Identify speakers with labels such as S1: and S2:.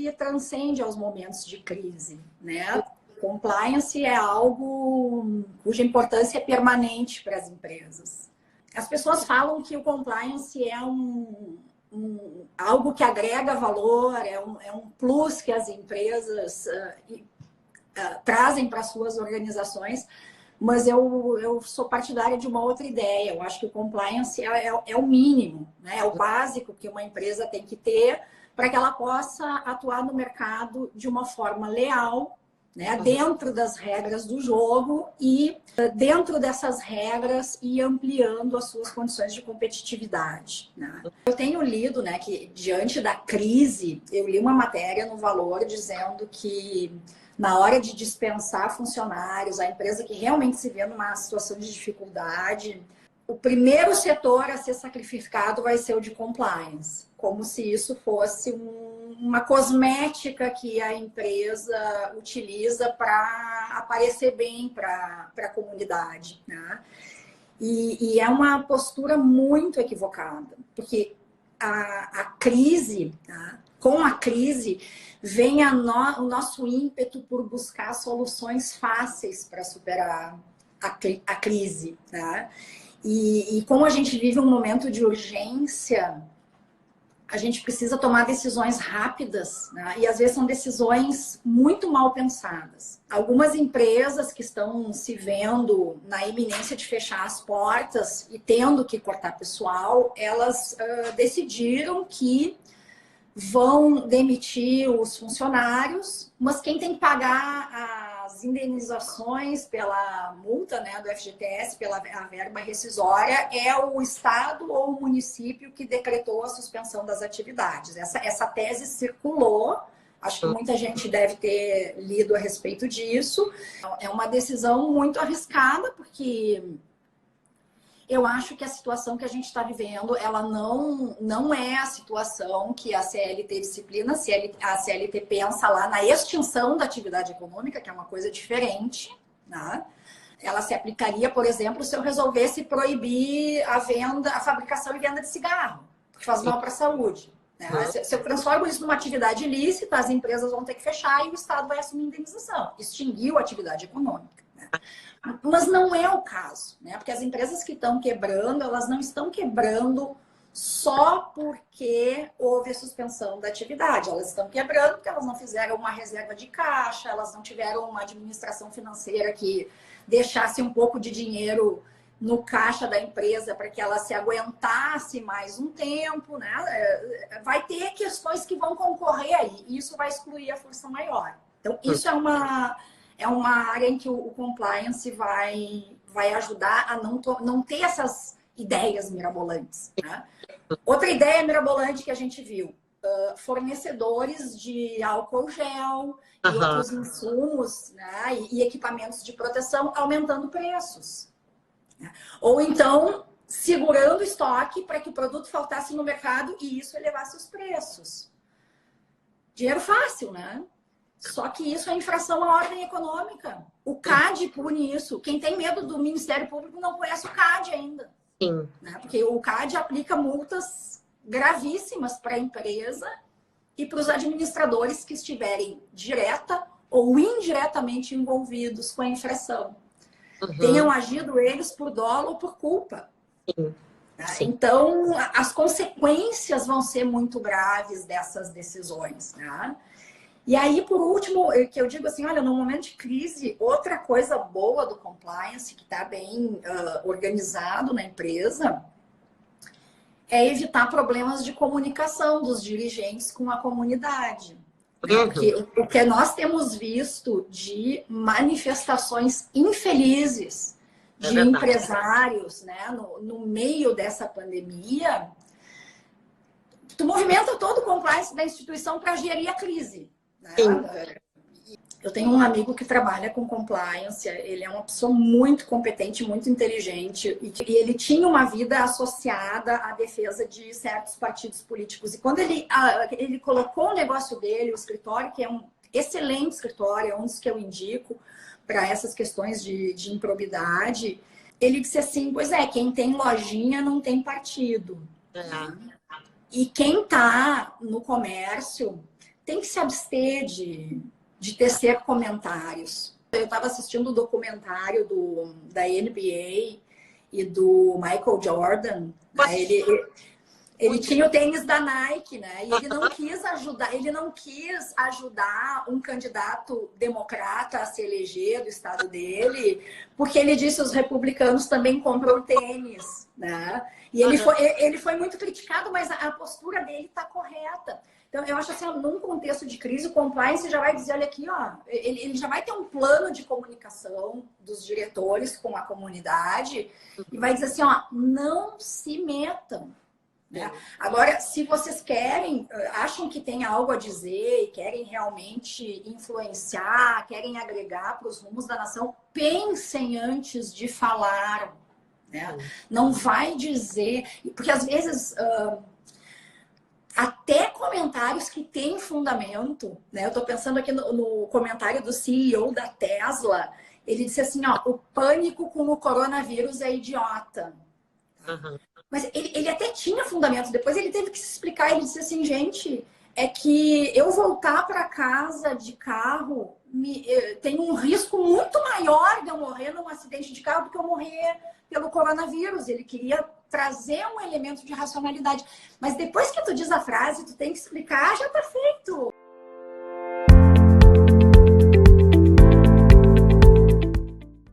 S1: que transcende aos momentos de crise, né? Compliance é algo cuja importância é permanente para as empresas. As pessoas falam que o compliance é algo que agrega valor, é um plus que as empresas trazem para suas organizações, mas eu sou partidária de uma outra ideia. Eu acho que o compliance é o mínimo, né? É o básico que uma empresa tem que ter para que ela possa atuar no mercado de uma forma leal, né? Dentro das regras do jogo e dentro dessas regras e ampliando as suas condições de competitividade, né? Eu tenho lido, né, que diante da crise, eu li uma matéria no Valor dizendo que na hora de dispensar funcionários, a empresa que realmente se vê numa situação de dificuldade, o primeiro setor a ser sacrificado vai ser o de compliance, como se isso fosse uma cosmética que a empresa utiliza para aparecer bem para a comunidade, né? E é uma postura muito equivocada, porque a crise, tá? Com a crise, vem o nosso ímpeto por buscar soluções fáceis para superar a crise, né? E como a gente vive um momento de urgência, a gente precisa tomar decisões rápidas, né? E às vezes são decisões muito mal pensadas. Algumas empresas que estão se vendo na iminência de fechar as portas e tendo que cortar pessoal, elas decidiram que vão demitir os funcionários, mas quem tem que pagar as indenizações pela multa, né, do FGTS, pela verba rescisória, é o Estado ou o município que decretou a suspensão das atividades. Essa tese circulou, acho que muita gente deve ter lido a respeito disso. É uma decisão muito arriscada, porque eu acho que a situação que a gente está vivendo, ela não é a situação que a CLT disciplina. A CLT pensa lá na extinção da atividade econômica, que é uma coisa diferente, né? Ela se aplicaria, por exemplo, se eu resolvesse proibir a fabricação e venda de cigarro, porque faz mal para a saúde, né? Se eu transformo isso numa atividade ilícita, as empresas vão ter que fechar e o Estado vai assumir indenização. Extinguiu a atividade econômica, né? Mas não é o caso, né? Porque as empresas que estão quebrando, elas não estão quebrando só porque houve a suspensão da atividade. Elas estão quebrando porque elas não fizeram uma reserva de caixa, elas não tiveram uma administração financeira que deixasse um pouco de dinheiro no caixa da empresa para que ela se aguentasse mais um tempo, né? Vai ter questões que vão concorrer aí, e isso vai excluir a força maior. Então, isso é uma área em que o compliance vai ajudar a não ter essas ideias mirabolantes, né? Outra ideia mirabolante que a gente viu, fornecedores de álcool gel e outros insumos, né, e equipamentos de proteção aumentando preços, né? Ou então segurando o estoque para que o produto faltasse no mercado e isso elevasse os preços. Dinheiro fácil, né? Só que isso é infração à ordem econômica. O CAD pune isso. Quem tem medo do Ministério Público não conhece o CAD ainda. Sim. Né? Porque o CAD aplica multas gravíssimas para a empresa e para os administradores que estiverem direta ou indiretamente envolvidos com a infração. Tenham agido eles por dolo ou por culpa. Sim. Sim. Então, as consequências vão ser muito graves dessas decisões, né? E aí, por último, que eu digo assim, olha, no momento de crise, outra coisa boa do compliance, que está bem organizado na empresa, é evitar problemas de comunicação dos dirigentes com a comunidade. Porque o que nós temos visto de manifestações infelizes de empresários, né, no meio dessa pandemia, tu movimenta todo o compliance da instituição para gerir a crise. Eu tenho um amigo que trabalha com compliance, ele é uma pessoa muito competente, muito inteligente, e ele tinha uma vida associada à defesa de certos partidos políticos. E quando ele colocou o negócio dele, o escritório, que é um excelente escritório, é um dos que eu indico para essas questões de improbidade, ele disse assim, pois é, quem tem lojinha não tem partido. E quem está no comércio tem que se abster de tecer comentários. Eu estava assistindo o documentário da NBA e do Michael Jordan. Né? Ele tinha o tênis da Nike, né? E ele não quis ajudar um candidato democrata a se eleger do estado dele, porque ele disse que os republicanos também compram tênis, né? E ele foi muito criticado, mas a postura dele está correta. Então, eu acho assim, num contexto de crise, o compliance já vai dizer, olha aqui, ó, ele já vai ter um plano de comunicação dos diretores com a comunidade e vai dizer assim, ó, não se metam. Né? Agora, se vocês acham que tem algo a dizer e querem realmente influenciar, querem agregar para os rumos da nação, pensem antes de falar. Né? Não vai dizer... Porque às vezes... até comentários que têm fundamento, né? Eu estou pensando aqui no comentário do CEO da Tesla, ele disse assim, ó, o pânico com o coronavírus é idiota. Mas ele até tinha fundamento, depois ele teve que se explicar, ele disse assim, gente, é que eu voltar para casa de carro tem um risco muito maior de eu morrer num acidente de carro do que eu morrer pelo coronavírus. Ele queria trazer um elemento de racionalidade. Mas depois que tu diz a frase, tu tem que explicar, já tá feito.